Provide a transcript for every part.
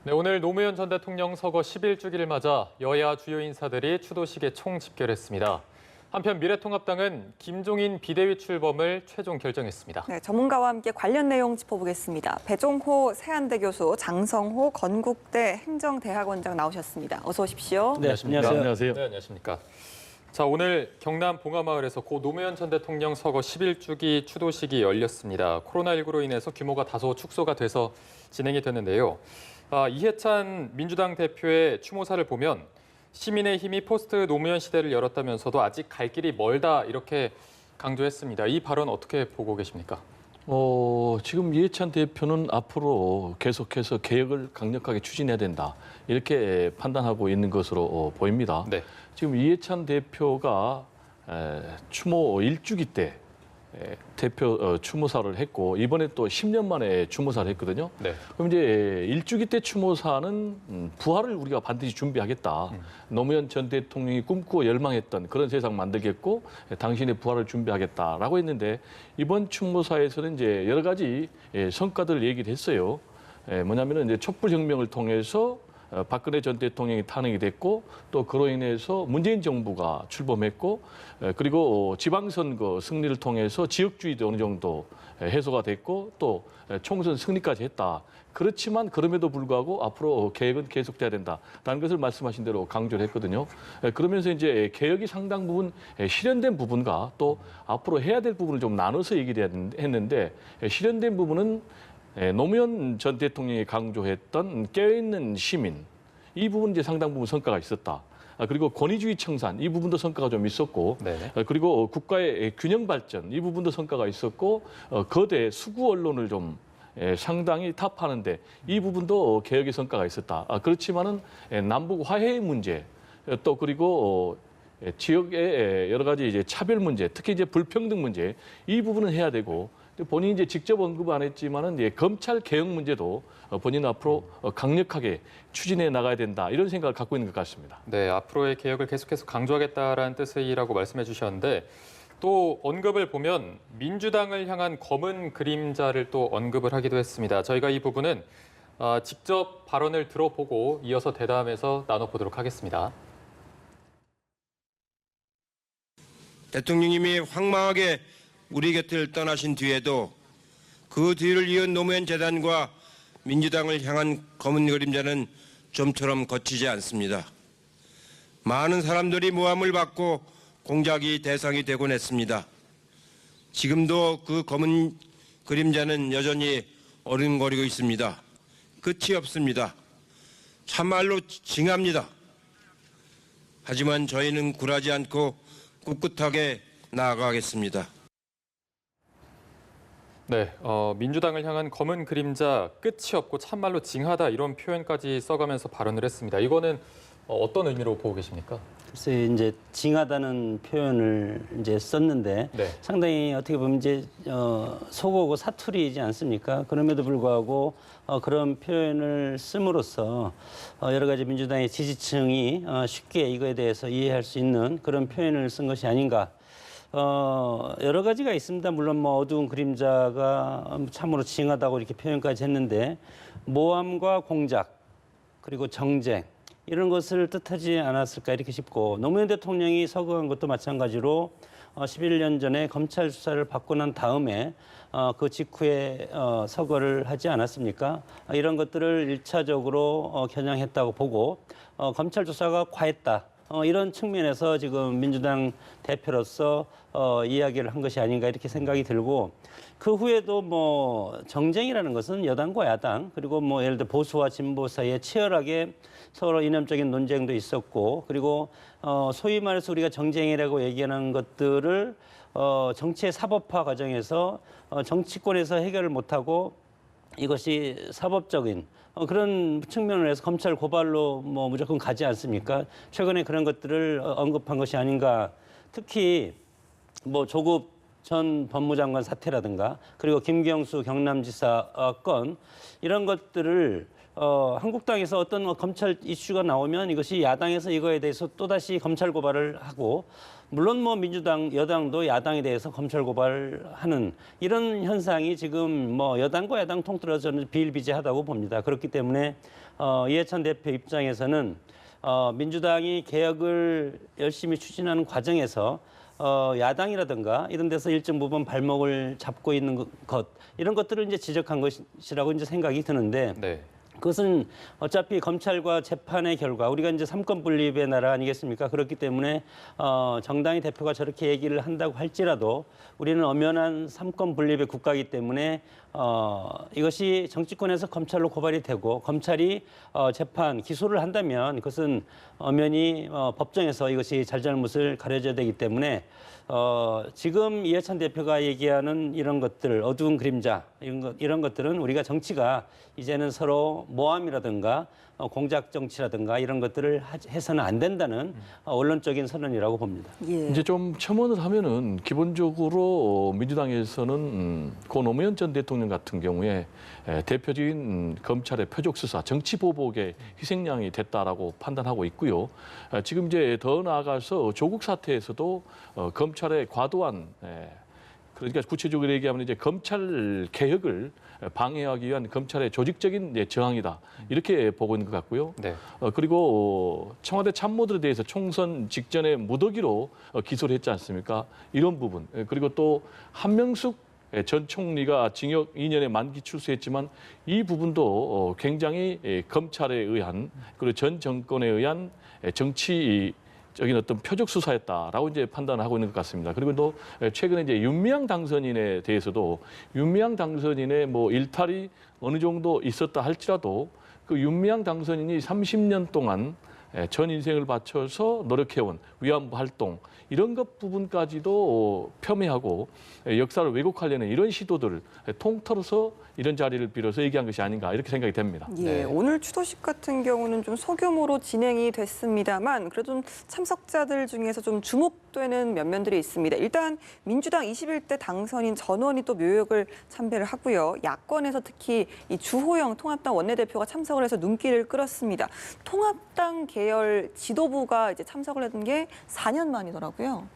네, 오늘 노무현 전 대통령 서거 11주기를 맞아 여야 주요 인사들이 추도식에 총집결했습니다. 한편 미래통합당은 김종인 비대위 출범을 최종 결정했습니다. 네, 전문가와 함께 관련 내용 짚어보겠습니다. 배종호 세한대 교수, 장성호 건국대 행정대학원장 나오셨습니다. 어서 오십시오. 네, 안녕하세요. 네, 안녕하십니까. 자, 오늘 경남 봉하마을에서 고 노무현 전 대통령 서거 11주기 추도식이 열렸습니다. 코로나19로 인해서 규모가 다소 축소가 돼서 진행이 됐는데요. 이해찬 민주당 대표의 추모사를 보면 시민의 힘이 포스트 노무현 시대를 열었다면서도 아직 갈 길이 멀다 이렇게 강조했습니다. 이 발언 어떻게 보고 계십니까? 지금 이해찬 대표는 앞으로 계속해서 개혁을 강력하게 추진해야 된다. 이렇게 판단하고 있는 것으로 보입니다. 네. 지금 이해찬 대표가 추모 1주기 때 대표 추모사를 했고 이번에 또 10년 만에 추모사를 했거든요. 네. 그럼 이제 1주기 때 추모사는 부활을 우리가 반드시 준비하겠다. 노무현 전 대통령이 꿈꾸고 열망했던 그런 세상 만들겠고 당신의 부활을 준비하겠다라고 했는데 이번 추모사에서는 이제 여러 가지 성과들을 얘기를 했어요. 뭐냐면은 이제 촛불혁명을 통해서 박근혜 전 대통령이 탄핵이 됐고 또 그로 인해서 문재인 정부가 출범했고 그리고 지방선거 승리를 통해서 지역주의도 어느 정도 해소가 됐고 또 총선 승리까지 했다. 그렇지만 그럼에도 불구하고 앞으로 개혁은 계속돼야 된다라는 것을 말씀하신 대로 강조를 했거든요. 그러면서 이제 개혁이 상당 부분 실현된 부분과 또 앞으로 해야 될 부분을 좀 나눠서 얘기를 했는데 실현된 부분은 노무현 전 대통령이 강조했던 깨어있는 시민, 이 부분 이제 상당 부분 성과가 있었다. 그리고 권위주의 청산, 이 부분도 성과가 좀 있었고, 네. 그리고 국가의 균형 발전, 이 부분도 성과가 있었고, 거대 수구 언론을 좀 상당히 타파하는데 이 부분도 개혁의 성과가 있었다. 그렇지만은 남북 화해의 문제, 또 그리고 지역의 여러 가지 이제 차별 문제, 특히 이제 불평등 문제, 이 부분은 해야 되고. 본인이 이제 직접 언급 안 했지만은 검찰 개혁 문제도 본인은 앞으로 강력하게 추진해 나가야 된다 이런 생각을 갖고 있는 것 같습니다. 네, 앞으로의 개혁을 계속해서 강조하겠다라는 뜻이라고 말씀해 주셨는데 또 언급을 보면 민주당을 향한 검은 그림자를 또 언급을 하기도 했습니다. 저희가 이 부분은 직접 발언을 들어보고 이어서 대담해서 나눠보도록 하겠습니다. 대통령님이 황망하게 우리 곁을 떠나신 뒤에도 그 뒤를 이은 노무현 재단과 민주당을 향한 검은 그림자는 좀처럼 거치지 않습니다. 많은 사람들이 모함을 받고 공작이 대상이 되곤 했습니다. 지금도 그 검은 그림자는 여전히 어른거리고 있습니다. 끝이 없습니다. 참말로 징합니다. 하지만 저희는 굴하지 않고 꿋꿋하게 나아가겠습니다. 네, 민주당을 향한 검은 그림자 끝이 없고 참말로 징하다 이런 표현까지 써가면서 발언을 했습니다. 이거는 어떤 의미로 보고 계십니까? 글쎄 이제 징하다는 표현을 이제 썼는데 네. 상당히 어떻게 보면 이제 소고고 사투리이지 않습니까? 그럼에도 불구하고 그런 표현을 씀으로써 여러 가지 민주당의 지지층이 쉽게 이거에 대해서 이해할 수 있는 그런 표현을 쓴 것이 아닌가. 여러 가지가 있습니다. 물론 뭐 어두운 그림자가 참으로 징하다고 이렇게 표현까지 했는데 모함과 공작 그리고 정쟁 이런 것을 뜻하지 않았을까 이렇게 싶고 노무현 대통령이 서거한 것도 마찬가지로 11년 전에 검찰 수사를 받고 난 다음에 그 직후에 서거를 하지 않았습니까? 이런 것들을 1차적으로 겨냥했다고 보고 검찰 조사가 과했다. 이런 측면에서 지금 민주당 대표로서 이야기를 한 것이 아닌가 이렇게 생각이 들고 그 후에도 뭐 정쟁이라는 것은 여당과 야당 그리고 뭐 예를 들어 보수와 진보 사이에 치열하게 서로 이념적인 논쟁도 있었고 그리고 소위 말해서 우리가 정쟁이라고 얘기하는 것들을 정치의 사법화 과정에서 정치권에서 해결을 못하고 이것이 사법적인 그런 측면을 해서 검찰 고발로 뭐 무조건 가지 않습니까? 최근에 그런 것들을 언급한 것이 아닌가. 특히 뭐 조국 전 법무장관 사태라든가 그리고 김경수 경남지사 건 이런 것들을 한국당에서 어떤 검찰 이슈가 나오면 이것이 야당에서 이거에 대해서 또다시 검찰 고발을 하고 물론 뭐 민주당, 여당도 야당에 대해서 검찰 고발하는 이런 현상이 지금 뭐 여당과 야당 통틀어 저는 비일비재하다고 봅니다. 그렇기 때문에 이해찬 대표 입장에서는 민주당이 개혁을 열심히 추진하는 과정에서 야당이라든가 이런 데서 일정 부분 발목을 잡고 있는 것 이런 것들을 이제 지적한 것이라고 이제 생각이 드는데 네. 그것은 어차피 검찰과 재판의 결과 우리가 이제 삼권 분립의 나라 아니겠습니까? 그렇기 때문에 정당의 대표가 저렇게 얘기를 한다고 할지라도 우리는 엄연한 삼권 분립의 국가이기 때문에 이것이 정치권에서 검찰로 고발이 되고 검찰이 재판 기소를 한다면 그것은 엄연히 법정에서 이것이 잘잘못을 가려져야 되기 때문에 지금 이해찬 대표가 얘기하는 이런 것들, 어두운 그림자 이런 것들은 우리가 정치가 이제는 서로 모함이라든가 공작 정치라든가 이런 것들을 해서는 안 된다는 원론적인 선언이라고 봅니다. 예. 이제 좀 첨언을 하면은 기본적으로 민주당에서는 고 노무현 전 대통령 같은 경우에 대표적인 검찰의 표적 수사, 정치 보복의 희생양이 됐다라고 판단하고 있고요. 지금 이제 더 나아가서 조국 사태에서도 검찰의 과도한 그러니까 구체적으로 얘기하면 이제 검찰 개혁을 방해하기 위한 검찰의 조직적인 저항이다 이렇게 보고 있는 것 같고요. 네. 그리고 청와대 참모들에 대해서 총선 직전에 무더기로 기소를 했지 않습니까? 이런 부분 그리고 또 한명숙 전 총리가 징역 2년의 만기 출소했지만 이 부분도 굉장히 검찰에 의한 그리고 전 정권에 의한 정치적인 어떤 표적 수사였다라고 이제 판단을 하고 있는 것 같습니다. 그리고 또 최근에 이제 윤미향 당선인에 대해서도 윤미향 당선인의 뭐 일탈이 어느 정도 있었다 할지라도 그 윤미향 당선인이 30년 동안 전 인생을 바쳐서 노력해온 위안부 활동 이런 것 부분까지도 폄훼하고 역사를 왜곡하려는 이런 시도들을 통틀어서 이런 자리를 빌어서 얘기한 것이 아닌가 이렇게 생각이 됩니다. 예, 네. 오늘 추도식 같은 경우는 좀 소규모로 진행이 됐습니다만 그래도 좀 참석자들 중에서 좀 주목되는 면면들이 있습니다. 일단 민주당 21대 당선인 전원이 또 묘역을 참배를 하고요. 야권에서 특히 이 주호영 통합당 원내대표가 참석을 해서 눈길을 끌었습니다. 통합당 계열 지도부가 이제 참석을 했던 게 4년 만이더라고요.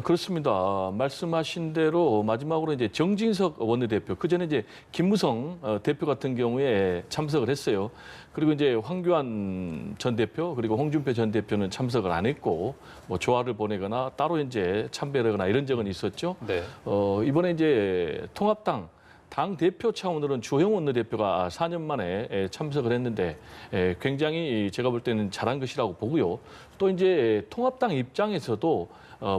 그렇습니다. 말씀하신 대로 마지막으로 이제 정진석 원내대표, 그 전에 이제 김무성 대표 같은 경우에 참석을 했어요. 그리고 이제 황교안 전 대표 그리고 홍준표 전 대표는 참석을 안 했고 뭐 조화를 보내거나 따로 이제 참배하거나 이런 적은 있었죠. 네. 이번에 이제 통합당 당 대표 차원으로는 주호영 원내대표가 4년 만에 참석을 했는데 굉장히 제가 볼 때는 잘한 것이라고 보고요. 또 이제 통합당 입장에서도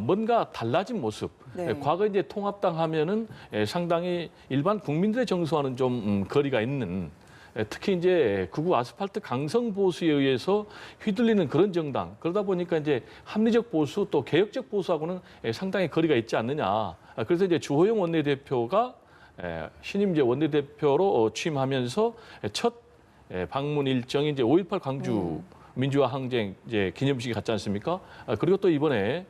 뭔가 달라진 모습. 네. 과거 이제 통합당 하면은 상당히 일반 국민들의 정서와는 좀 거리가 있는 특히 이제 극우 아스팔트 강성 보수에 의해서 휘둘리는 그런 정당. 그러다 보니까 이제 합리적 보수 또 개혁적 보수하고는 상당히 거리가 있지 않느냐. 그래서 이제 주호영 원내대표가 신임 이제 원내대표로 취임하면서 첫 방문 일정이 이제 5.18 광주 민주화 항쟁 이제 기념식이 갔지 않습니까? 그리고 또 이번에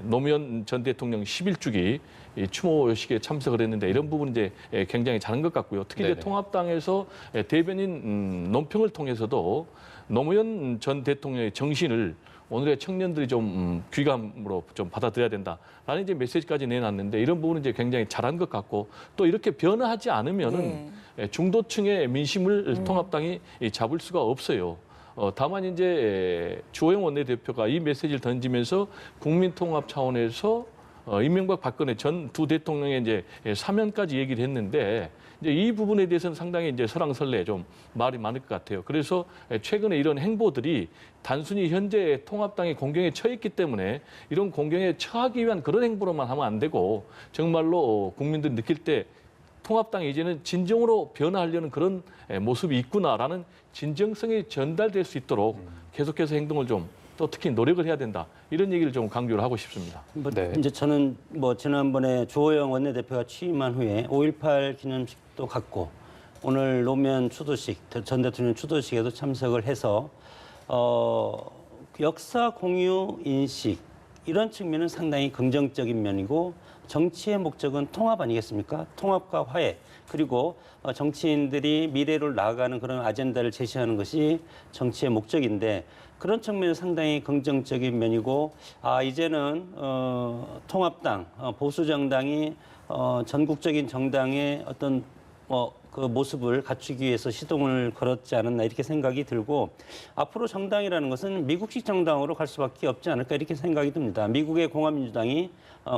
노무현 전 대통령 11주기 추모식에 참석을 했는데 이런 부분 이제 굉장히 잘한 것 같고요. 특히 이제 네네. 통합당에서 대변인 논평을 통해서도 노무현 전 대통령의 정신을 오늘의 청년들이 좀 귀감으로 좀 받아들여야 된다라는 이제 메시지까지 내놨는데 이런 부분은 이제 굉장히 잘한 것 같고 또 이렇게 변화하지 않으면은 중도층의 민심을 통합당이 잡을 수가 없어요. 다만 이제 주호영 원내대표가 이 메시지를 던지면서 국민통합 차원에서 이명박 박근혜 전 두 대통령의 이제 사면까지 얘기를 했는데 이제 이 부분에 대해서는 상당히 이제 설왕설래 좀 말이 많을 것 같아요. 그래서 최근에 이런 행보들이 단순히 현재 통합당이 공경에 처했기 때문에 이런 공경에 처하기 위한 그런 행보로만 하면 안 되고 정말로 국민들이 느낄 때 통합당이 이제는 진정으로 변화하려는 그런 모습이 있구나라는 진정성이 전달될 수 있도록 계속해서 행동을 좀 또 특히 노력을 해야 된다. 이런 얘기를 좀 강조를 하고 싶습니다. 네. 이제 저는 뭐 지난번에 주호영 원내대표가 취임한 후에 5.18 기념식도 갔고 오늘 노무현 추도식, 전 대통령 추도식에도 참석을 해서 역사 공유 인식 이런 측면은 상당히 긍정적인 면이고 정치의 목적은 통합 아니겠습니까? 통합과 화해 그리고 정치인들이 미래로 나아가는 그런 아젠다를 제시하는 것이 정치의 목적인데 그런 측면에서 상당히 긍정적인 면이고 이제는 통합당 보수 정당이 전국적인 정당의 어떤 그 모습을 갖추기 위해서 시동을 걸었지 않았나 이렇게 생각이 들고 앞으로 정당이라는 것은 미국식 정당으로 갈 수밖에 없지 않을까 이렇게 생각이 듭니다. 미국의 공화민주당이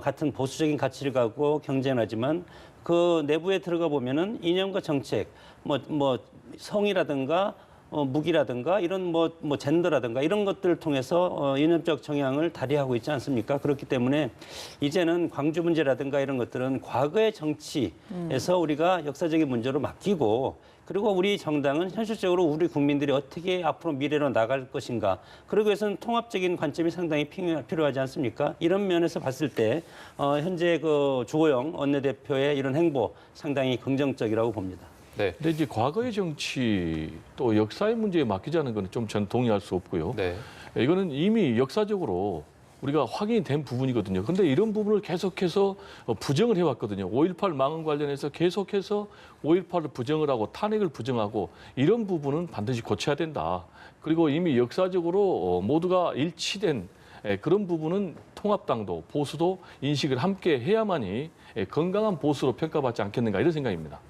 같은 보수적인 가치를 갖고 경쟁하지만 그 내부에 들어가 보면은 이념과 정책, 뭐 성이라든가 무기라든가 이런 뭐 젠더라든가 이런 것들을 통해서 이념적 정향을 발휘하고 있지 않습니까? 그렇기 때문에 이제는 광주 문제라든가 이런 것들은 과거의 정치에서 우리가 역사적인 문제로 맡기고 그리고 우리 정당은 현실적으로 우리 국민들이 어떻게 앞으로 미래로 나갈 것인가. 그러기 위해서는 통합적인 관점이 상당히 필요하지 않습니까? 이런 면에서 봤을 때 현재 그 주호영 원내대표의 이런 행보 상당히 긍정적이라고 봅니다. 네. 근데 이제 과거의 정치 또 역사의 문제에 맡기자는 건 좀 전 동의할 수 없고요. 네. 이거는 이미 역사적으로 우리가 확인이 된 부분이거든요. 그런데 이런 부분을 계속해서 부정을 해왔거든요. 5.18 망언 관련해서 계속해서 5.18을 부정을 하고 탄핵을 부정하고 이런 부분은 반드시 고쳐야 된다. 그리고 이미 역사적으로 모두가 일치된 그런 부분은 통합당도 보수도 인식을 함께 해야만이 건강한 보수로 평가받지 않겠는가 이런 생각입니다.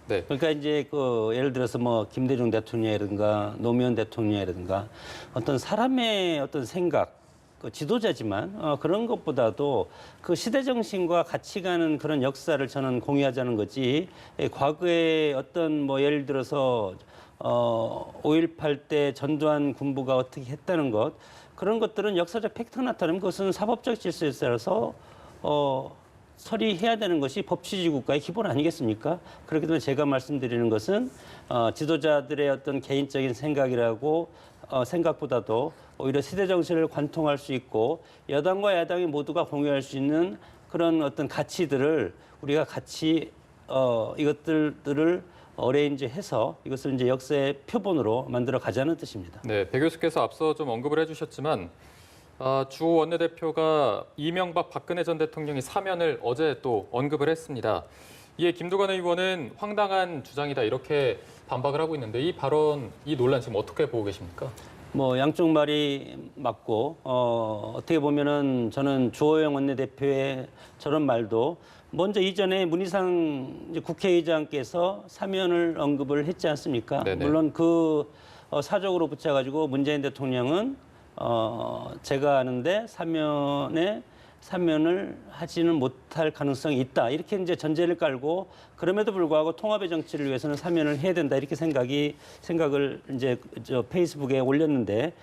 네. 그러니까 이제 그 예를 들어서 뭐 김대중 대통령이라든가 노무현 대통령이라든가 어떤 사람의 어떤 생각, 그 지도자지만 그런 것보다도 그 시대 정신과 같이 가는 그런 역사를 저는 공유하자는 거지. 과거에 어떤 뭐 예를 들어서 5.18 때 전두환 군부가 어떻게 했다는 것 그런 것들은 역사적 팩트가 나타나면 그것은 사법적 질서에 따라서 처리해야 되는 것이 법치주의 국가의 기본 아니겠습니까? 그렇기 때문에 제가 말씀드리는 것은 지도자들의 어떤 개인적인 생각이라고 생각보다도 오히려 시대 정신을 관통할 수 있고 여당과 야당이 모두가 공유할 수 있는 그런 어떤 가치들을 우리가 같이 이것들을 어레인지해서 이것을 이제 역사의 표본으로 만들어 가자는 뜻입니다. 네, 배 교수께서 앞서 좀 언급을 해주셨지만 주 원내대표가 이명박 박근혜 전 대통령이 사면을 어제 또 언급을 했습니다. 이에 김두관 의원은 황당한 주장이다 이렇게 반박을 하고 있는데 이 발언, 이 논란 지금 어떻게 보고 계십니까? 뭐 양쪽 말이 맞고 어떻게 보면은 저는 주호영 원내대표의 저런 말도 먼저 이전에 문희상 국회의장께서 사면을 언급을 했지 않습니까? 네네. 물론 그 사적으로 붙여가지고 문재인 대통령은 제가 아는데 사면을 하지는 못할 가능성이 있다. 이렇게 이제 전제를 깔고 그럼에도 불구하고 통합의 정치를 위해서는 사면을 해야 된다. 이렇게 생각을 이제 페이스북에 올렸는데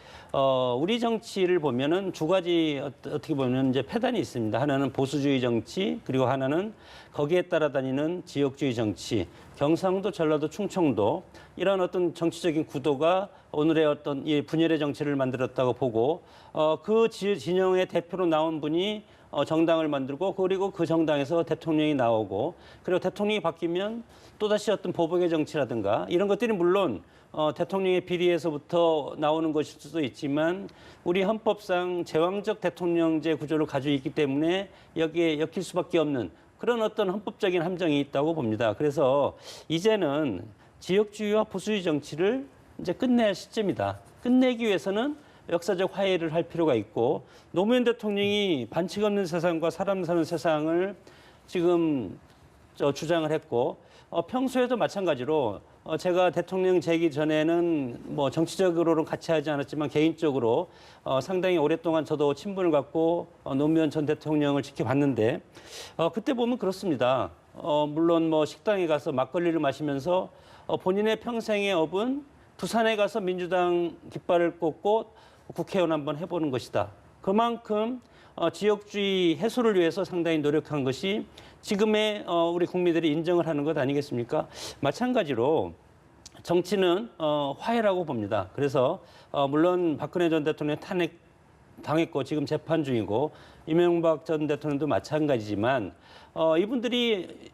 우리 정치를 보면은 두 가지 어떻게 보면 이제 패단이 있습니다. 하나는 보수주의 정치 그리고 하나는 거기에 따라다니는 지역주의 정치. 경상도, 전라도, 충청도 이런 어떤 정치적인 구도가 오늘의 어떤 이 분열의 정치를 만들었다고 보고 그 진영의 대표로 나온 분이 정당을 만들고 그리고 그 정당에서 대통령이 나오고 그리고 대통령이 바뀌면 또다시 어떤 보복의 정치라든가 이런 것들이 물론 대통령의 비리에서부터 나오는 것일 수도 있지만 우리 헌법상 제왕적 대통령제 구조를 가지고 있기 때문에 여기에 엮일 수밖에 없는 그런 어떤 헌법적인 함정이 있다고 봅니다. 그래서 이제는 지역주의와 보수주의 정치를 이제 끝내야 할 시점이다. 끝내기 위해서는 역사적 화해를 할 필요가 있고 노무현 대통령이 반칙 없는 세상과 사람 사는 세상을 지금 주장을 했고 평소에도 마찬가지로 제가 대통령 되기 전에는 뭐 정치적으로는 같이 하지 않았지만 개인적으로 상당히 오랫동안 저도 친분을 갖고 노무현 전 대통령을 지켜봤는데 그때 보면 그렇습니다. 물론 뭐 식당에 가서 막걸리를 마시면서 본인의 평생의 업은 부산에 가서 민주당 깃발을 꽂고 국회의원 한번 해보는 것이다. 그만큼 지역주의 해소를 위해서 상당히 노력한 것이 지금의 우리 국민들이 인정을 하는 것 아니겠습니까? 마찬가지로 정치는 화해라고 봅니다. 그래서 물론 박근혜 전 대통령 탄핵 당했고 지금 재판 중이고 이명박 전 대통령도 마찬가지지만 이분들이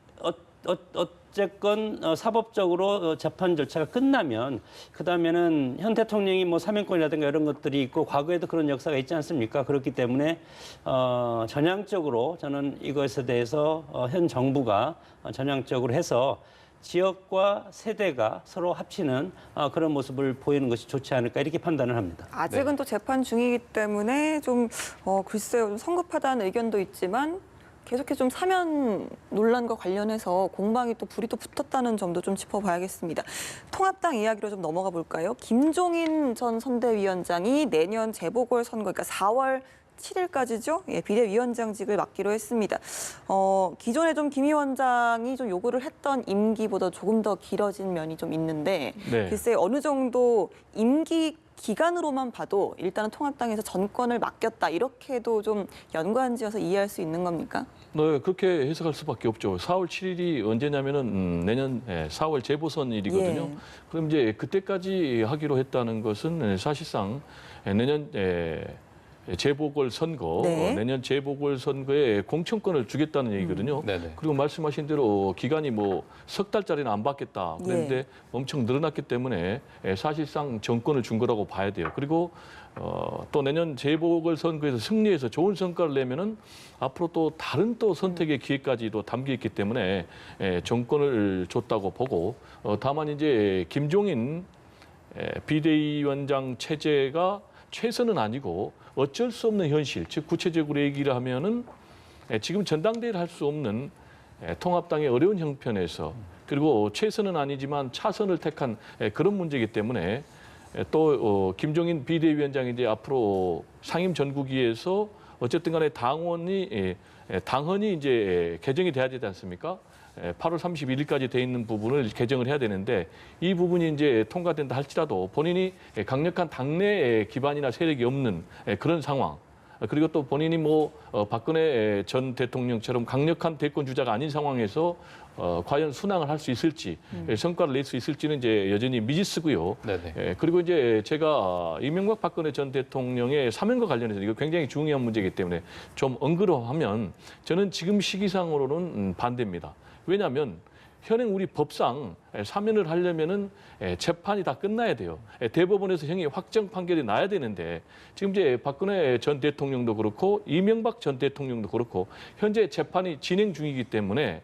어쨌건 사법적으로 재판 절차가 끝나면 그다음에는 현 대통령이 뭐 사면권이라든가 이런 것들이 있고 과거에도 그런 역사가 있지 않습니까? 그렇기 때문에 전향적으로 저는 이것에 대해서 현 정부가 전향적으로 해서 지역과 세대가 서로 합치는 그런 모습을 보이는 것이 좋지 않을까 이렇게 판단을 합니다. 아직은 또 재판 중이기 때문에 좀 글쎄요, 좀 성급하다는 의견도 있지만 계속해서 좀 사면 논란과 관련해서 공방이 또 불이 또 붙었다는 점도 좀 짚어봐야겠습니다. 통합당 이야기로 좀 넘어가 볼까요? 김종인 전 선대위원장이 내년 재보궐선거, 그러니까 4월 7일까지죠? 예, 비대위원장직을 맡기로 했습니다. 기존에 좀 김 위원장이 좀 요구를 했던 임기보다 조금 더 길어진 면이 좀 있는데 네. 글쎄 어느 정도 임기 기간으로만 봐도 일단은 통합당에서 전권을 맡겼다 이렇게도 좀 연관지어서 이해할 수 있는 겁니까? 네, 그렇게 해석할 수밖에 없죠. 4월 7일이 언제냐면은 내년 4월 재보선일이거든요. 예. 그럼 이제 그때까지 하기로 했다는 것은 사실상 내년 재보궐 선거, 네. 내년 재보궐 선거에 공천권을 주겠다는 얘기거든요. 네네. 그리고 말씀하신 대로 기간이 뭐 석 달짜리는 안 받겠다. 그런데 예. 엄청 늘어났기 때문에 사실상 정권을 준 거라고 봐야 돼요. 그리고 또 내년 재보궐 선거에서 승리해서 좋은 성과를 내면은 앞으로 또 다른 또 선택의 기회까지도 담겨 있기 때문에 정권을 줬다고 보고 다만 이제 김종인 비대위원장 체제가 최선은 아니고 어쩔 수 없는 현실, 즉 구체적으로 얘기를 하면은 지금 전당대회를 할 수 없는 통합당의 어려운 형편에서 그리고 최선은 아니지만 차선을 택한 그런 문제이기 때문에 또 김종인 비대위원장이 이제 앞으로 상임 전국위에서 어쨌든 간에 당헌이 이제 개정이 돼야 되지 않습니까? 8월 31일까지 돼 있는 부분을 개정을 해야 되는데 이 부분이 이제 통과된다 할지라도 본인이 강력한 당내 기반이나 세력이 없는 그런 상황. 그리고 또 본인이 뭐 박근혜 전 대통령처럼 강력한 대권 주자가 아닌 상황에서 과연 순항을 할 수 있을지 성과를 낼 수 있을지는 이제 여전히 미지수고요. 네네. 그리고 이제 제가 이명박 박근혜 전 대통령의 사면과 관련해서 이거 굉장히 중요한 문제이기 때문에 좀 언급하면 저는 지금 시기상으로는 반대입니다. 왜냐하면 현행 우리 법상 사면을 하려면은 재판이 다 끝나야 돼요. 대법원에서 형이 확정 판결이 나야 되는데 지금 이제 박근혜 전 대통령도 그렇고 이명박 전 대통령도 그렇고 현재 재판이 진행 중이기 때문에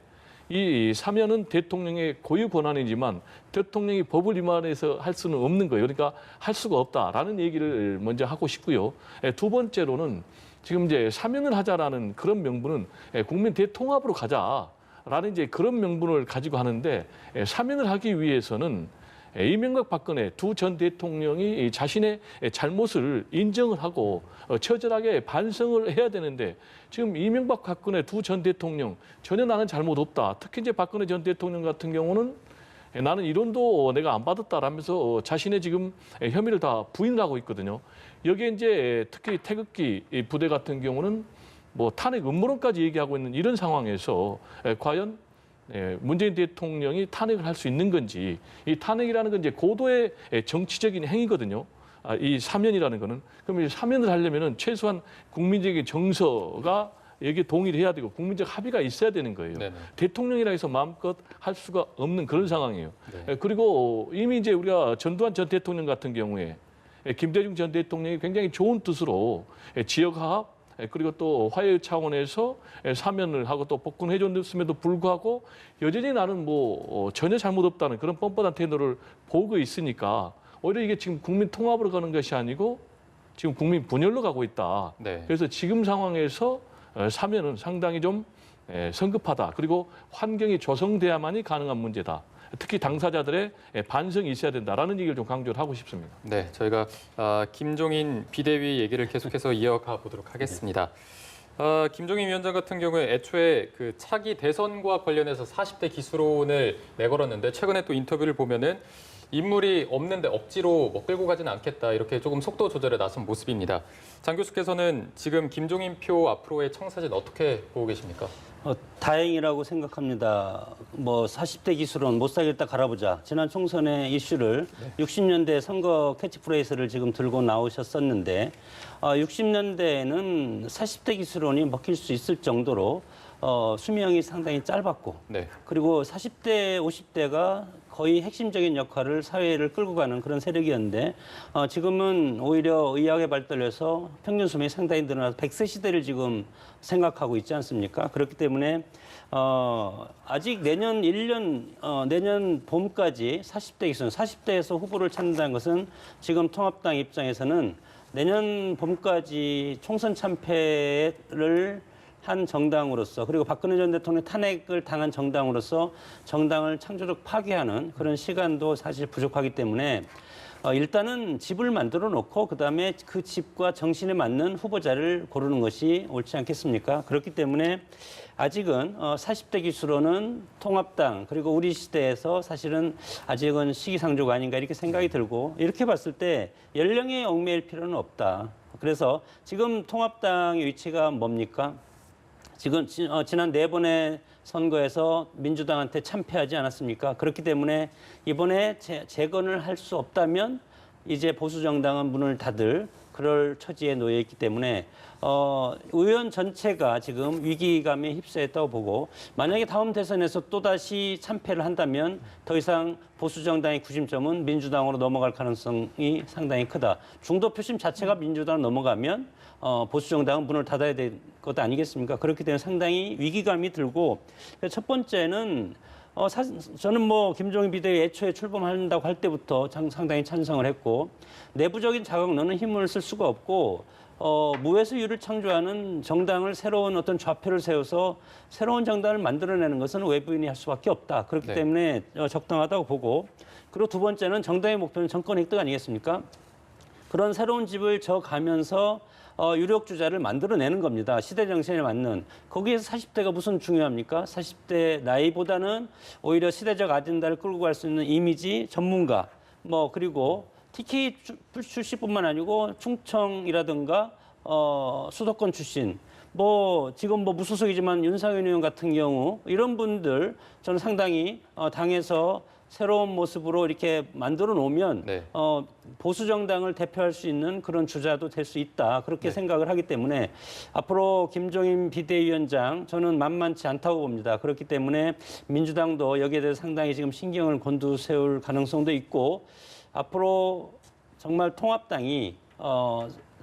이 사면은 대통령의 고유 권한이지만 대통령이 법을 위반해서 할 수는 없는 거예요. 그러니까 할 수가 없다라는 얘기를 먼저 하고 싶고요. 두 번째로는 지금 이제 사면을 하자라는 그런 명분은 국민 대통합으로 가자. 라는 이제 그런 명분을 가지고 하는데 사면을 하기 위해서는 이명박 박근혜 두 전 대통령이 자신의 잘못을 인정을 하고 처절하게 반성을 해야 되는데 지금 이명박 박근혜 두 전 대통령 전혀 나는 잘못 없다. 특히 이제 박근혜 전 대통령 같은 경우는 나는 이론도 내가 안 받았다라면서 자신의 지금 혐의를 다 부인을 하고 있거든요. 여기에 이제 특히 태극기 부대 같은 경우는 뭐 탄핵 음모론까지 얘기하고 있는 이런 상황에서 과연 문재인 대통령이 탄핵을 할 수 있는 건지 이 탄핵이라는 건 이제 고도의 정치적인 행위거든요. 이 사면이라는 거는 그럼 이 사면을 하려면은 최소한 국민적인 정서가 여기에 동의를 해야 되고 국민적 합의가 있어야 되는 거예요. 네네. 대통령이라 해서 마음껏 할 수가 없는 그런 상황이에요. 네. 그리고 이미 이제 우리가 전두환 전 대통령 같은 경우에 김대중 전 대통령이 굉장히 좋은 뜻으로 지역화합 그리고 또 화해 차원에서 사면을 하고 또 복권해 줬음에도 불구하고 여전히 나는 뭐 전혀 잘못 없다는 그런 뻔뻔한 태도를 보고 있으니까 오히려 이게 지금 국민 통합으로 가는 것이 아니고 지금 국민 분열로 가고 있다. 네. 그래서 지금 상황에서 사면은 상당히 좀 성급하다. 그리고 환경이 조성돼야만이 가능한 문제다. 특히 당사자들의 반성이 있어야 된다라는 얘기를 좀 강조를 하고 싶습니다. 네, 저희가 김종인 비대위 얘기를 계속해서 이어가 보도록 하겠습니다. 김종인 위원장 같은 경우에 애초에 그 차기 대선과 관련해서 40대 기수론을 내걸었는데 최근에 또 인터뷰를 보면은 인물이 없는데 억지로 뭐 끌고 가지는 않겠다 이렇게 조금 속도 조절에 나선 모습입니다. 장 교수께서는 지금 김종인 표 앞으로의 청사진 어떻게 보고 계십니까? 다행이라고 생각합니다. 뭐 40대 기술은 못 살겠다 갈아보자. 지난 총선의 이슈를 60년대 선거 캐치프레이즈를 지금 들고 나오셨었는데 60년대에는 40대 기술론이 먹힐 수 있을 정도로 수명이 상당히 짧았고 네. 그리고 40대, 50대가 거의 핵심적인 역할을 사회를 끌고 가는 그런 세력이었는데 지금은 오히려 의학의 발달해서 평균 수명이 상당히 늘어나서 100세 시대를 지금 생각하고 있지 않습니까? 그렇기 때문에 아직 내년 1년, 내년 봄까지 40대 기준, 40대에서 후보를 찾는다는 것은 지금 통합당 입장에서는 내년 봄까지 총선 참패를 한 정당으로서 그리고 박근혜 전 대통령 탄핵을 당한 정당으로서 정당을 창조적 파괴하는 그런 시간도 사실 부족하기 때문에 일단은 집을 만들어 놓고 그다음에 그 집과 정신에 맞는 후보자를 고르는 것이 옳지 않겠습니까? 그렇기 때문에 아직은 40대 기수로는 통합당 그리고 우리 시대에서 사실은 아직은 시기상조가 아닌가 이렇게 생각이 들고 이렇게 봤을 때 연령에 얽매일 필요는 없다. 그래서 지금 통합당의 위치가 뭡니까? 지금 지난 4번의 선거에서 민주당한테 참패하지 않았습니까? 그렇기 때문에 이번에 재건을 할 수 없다면 이제 보수 정당은 문을 닫을 그럴 처지에 놓여 있기 때문에 의원 전체가 지금 위기감에 휩싸였다고 보고 만약에 다음 대선에서 또다시 참패를 한다면 더 이상 보수 정당의 구심점은 민주당으로 넘어갈 가능성이 상당히 크다. 중도 표심 자체가 민주당 넘어가면 보수 정당은 문을 닫아야 될 것 아니겠습니까? 그렇기 때문에 상당히 위기감이 들고 첫 번째는 저는 뭐 김종인 비대위 애초에 출범한다고 할 때부터 상당히 찬성을 했고 내부적인 자각론은 힘을 쓸 수가 없고 무에서 유를 창조하는 정당을 새로운 어떤 좌표를 세워서 새로운 정당을 만들어내는 것은 외부인이 할 수밖에 없다. 그렇기 네. 때문에 적당하다고 보고 그리고 두 번째는 정당의 목표는 정권 획득 아니겠습니까? 그런 새로운 집을 져가면서 유력 주자를 만들어내는 겁니다. 시대 정신에 맞는. 거기에서 40대가 무슨 중요합니까? 40대 나이보다는 오히려 시대적 아젠다를 끌고 갈 수 있는 이미지, 전문가, 그리고 TK 출신뿐만 아니고 충청이라든가 수도권 출신, 지금 무소속이지만 윤상현 의원 같은 경우 이런 분들 저는 상당히 당에서 새로운 모습으로 이렇게 만들어 놓으면 네. 보수 정당을 대표할 수 있는 그런 주자도 될 수 있다. 그렇게 네. 생각을 하기 때문에 앞으로 김종인 비대위원장 저는 만만치 않다고 봅니다. 그렇기 때문에 민주당도 여기에 대해서 상당히 지금 신경을 곤두세울 가능성도 있고 앞으로 정말 통합당이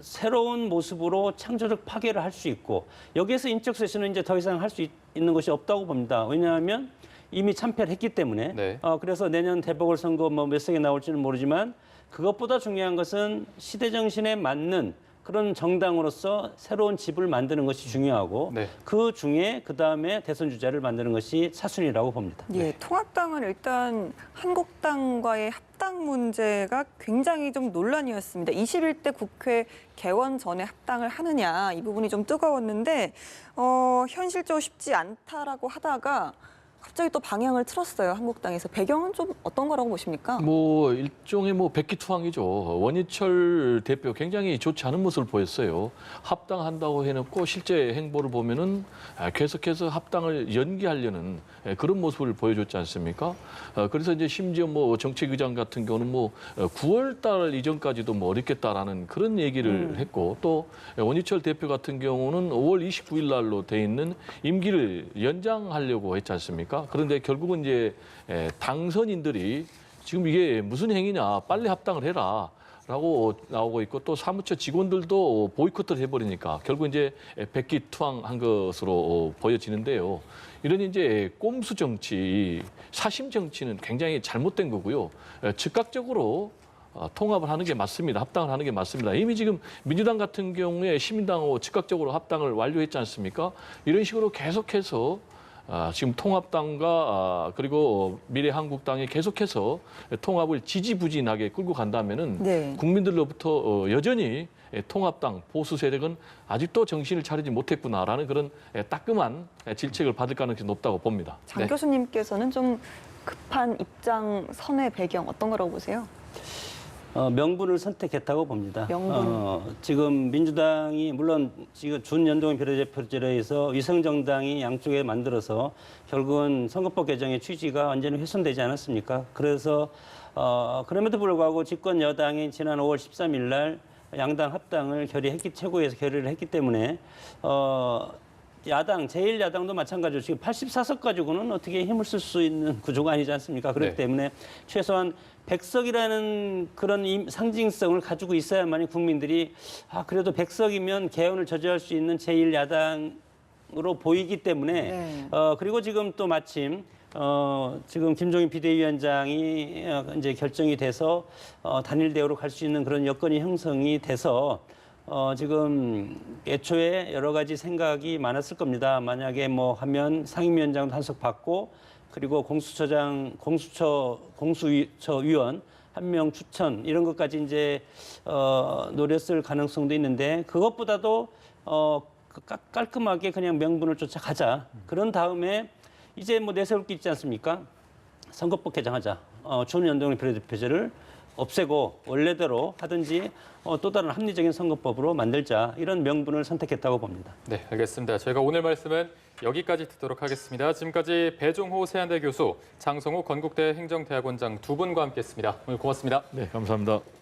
새로운 모습으로 창조적 파괴를 할 수 있고 여기에서 인적 쇄신은 이제 더 이상 할 수 있는 것이 없다고 봅니다. 왜냐하면 이미 참패를 했기 때문에 네. 그래서 내년 재보궐선거 몇 석이 나올지는 모르지만 그것보다 중요한 것은 시대 정신에 맞는 그런 정당으로서 새로운 집을 만드는 것이 중요하고 네. 그 중에 그다음에 대선 주자를 만드는 것이 차순위라고 봅니다. 예, 통합당은 일단 한국당과의 합당 문제가 굉장히 좀 논란이었습니다. 21대 국회 개원 전에 합당을 하느냐 이 부분이 좀 뜨거웠는데 현실적으로 쉽지 않다라고 하다가 갑자기 또 방향을 틀었어요. 한국당에서. 배경은 좀 어떤 거라고 보십니까? 일종의 백기투항이죠. 원희철 대표 굉장히 좋지 않은 모습을 보였어요. 합당한다고 해놓고 실제 행보를 보면은 계속해서 합당을 연기하려는 그런 모습을 보여줬지 않습니까? 그래서 이제 심지어 정책의장 같은 경우는 9월 달 이전까지도 어렵겠다라는 그런 얘기를 했고 또 원희철 대표 같은 경우는 5월 29일 날로 돼 있는 임기를 연장하려고 했지 않습니까? 그런데 결국은 이제 당선인들이 지금 이게 무슨 행위냐, 빨리 합당을 해라. 라고 나오고 있고 또 사무처 직원들도 보이콧을 해버리니까 결국 이제 백기투항한 것으로 보여지는데요. 이런 이제 꼼수 정치, 사심 정치는 굉장히 잘못된 거고요. 즉각적으로 통합을 하는 게 맞습니다. 합당을 하는 게 맞습니다. 이미 지금 민주당 같은 경우에 시민당하고 즉각적으로 합당을 완료했지 않습니까? 이런 식으로 계속해서 지금 통합당과 그리고 미래한국당이 계속해서 통합을 지지부진하게 끌고 간다면은 네. 국민들로부터 여전히 통합당 보수 세력은 아직도 정신을 차리지 못했구나라는 그런 따끔한 질책을 받을 가능성이 높다고 봅니다. 장 교수님께서는 좀 급한 입장 선의 배경 어떤 거라고 보세요? 명분을 선택했다고 봅니다. 명분. 지금 민주당이 물론 지금 준연동형 비례대표제에서 위성정당이 양쪽에 만들어서 결국은 선거법 개정의 취지가 완전히 훼손되지 않았습니까? 그래서 그럼에도 불구하고 집권 여당이 지난 5월 13일 날 양당 합당을 최고위에서 결의를 했기 때문에 야당, 제1야당도 마찬가지로 지금 84석 가지고는 어떻게 힘을 쓸 수 있는 구조가 아니지 않습니까? 그렇기 네. 때문에 최소한 100석이라는 그런 상징성을 가지고 있어야만이 국민들이 그래도 100석이면 개헌을 저지할 수 있는 제1야당으로 보이기 때문에 네. 그리고 지금 또 마침 지금 김종인 비대위원장이 이제 결정이 돼서 단일 대우로 갈 수 있는 그런 여건이 형성이 돼서 지금 애초에 여러 가지 생각이 많았을 겁니다. 만약에 뭐 하면 상임위원장도 한석 받고 그리고 공수처 위원 한 명 추천 이런 것까지 이제 노렸을 가능성도 있는데 그것보다도 깔끔하게 그냥 명분을 쫓아가자. 그런 다음에 이제 뭐 내세울 게 있지 않습니까? 선거법 개정하자. 초연동의 비례대표제를 없애고 원래대로 하든지 또 다른 합리적인 선거법으로 만들자 이런 명분을 선택했다고 봅니다. 네, 알겠습니다. 저희가 오늘 말씀은 여기까지 듣도록 하겠습니다. 지금까지 배종호 세한대 교수, 장성호 건국대 행정대학원장 두 분과 함께했습니다. 오늘 고맙습니다. 네, 감사합니다.